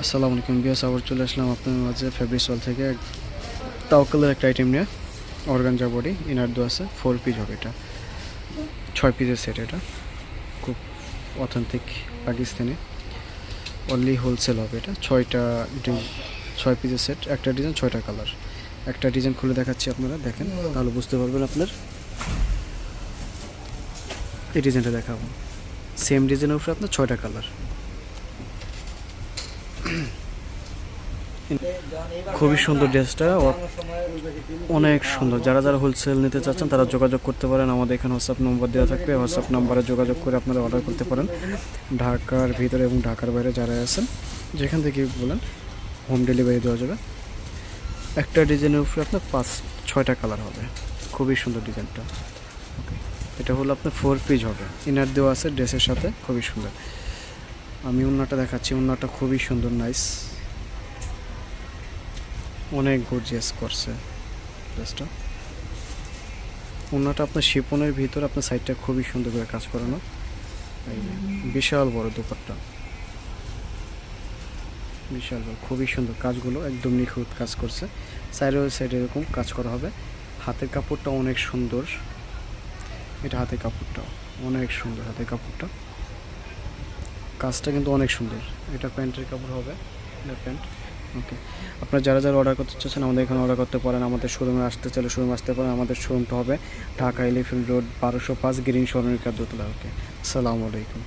আসসালামু আলাইকুম বিয়াস, আবার চলে আসলাম আপনার মাঝে ফেব্রিক ওয়াল থেকে তাওয়াক্কালের একটা আইটেম নিয়ে। অর্গানজা বডি, ইনার দো আছে, 4 পিস হবে এটা, 6 পিসের সেট। এটা খুব অথেন্টিক পাকিস্তানি, অনলি হোলসেল হবে। এটা 6 পিসের সেট, একটা ডিজাইন 6টা কালার। একটা ডিজাইন খুলে দেখাচ্ছি, আপনারা দেখেন তাহলে বুঝতে পারবেন। আপনার এই ডিজাইনটা দেখাবো, সেম ডিজাইনের উপরে আপনার 6টা কালার। খুবই সুন্দর ড্রেসটা, অনেক সুন্দর। যারা যারা হোলসেল নিতে চাচ্ছেন তারা যোগাযোগ করতে পারেন। আমাদের এখানে হোয়াটসঅ্যাপ নম্বর দেওয়া থাকবে, হোয়াটসঅ্যাপ নাম্বারে যোগাযোগ করে আপনারা অর্ডার করতে পারেন। ঢাকার ভিতরে এবং ঢাকার বাইরে যারা আছেন, যেখান থেকে বলেন হোম ডেলিভারি দেওয়া যাবে। একটা ডিজাইনের উপরে আপনার 5-6টা কালার হবে। খুবই সুন্দর ডিজাইনটা। ওকে, এটা হলো আপনার 4 পিস হবে, ইনার দেওয়া আছে ড্রেসের সাথে, খুবই সুন্দর। আমি ওড়নাটা দেখাচ্ছি, ওড়নাটা খুবই সুন্দর, নাইস, অনেক গর্জিয়াস করছে ড্রেসটা। ওড়নাটা আপনার শিপনের ভিতর, আপনার সাইডটা খুবই সুন্দর করে কাজ করানো। এই বিশাল বড় দুপাট্টা, বিশাল বড়, খুবই সুন্দর কাজগুলো, একদম নিখুঁত কাজ করছে। সাইডে সাইডে এরকম কাজ করা হবে। হাতের কাপড়টা অনেক সুন্দর, এটা হাতের কাপড়টা অনেক সুন্দর, হাতের কাপড়টা কাজটা কিন্তু অনেক সুন্দর। এটা প্যান্টের কাপড় হবে, এটা প্যান্ট। ওকে, আপনারা যারা যারা অর্ডার করতে চাচ্ছেন আমাদের এখানে অর্ডার করতে পারেন। আমাদের শোরুমে আসতে চাইলে শোরুমে আসতে পারেন। আমাদের শোরুমটা হবে Dhaka elephant road 1205 green Swarnika দোতলা। ওকে, আসসালামু আলাইকুম।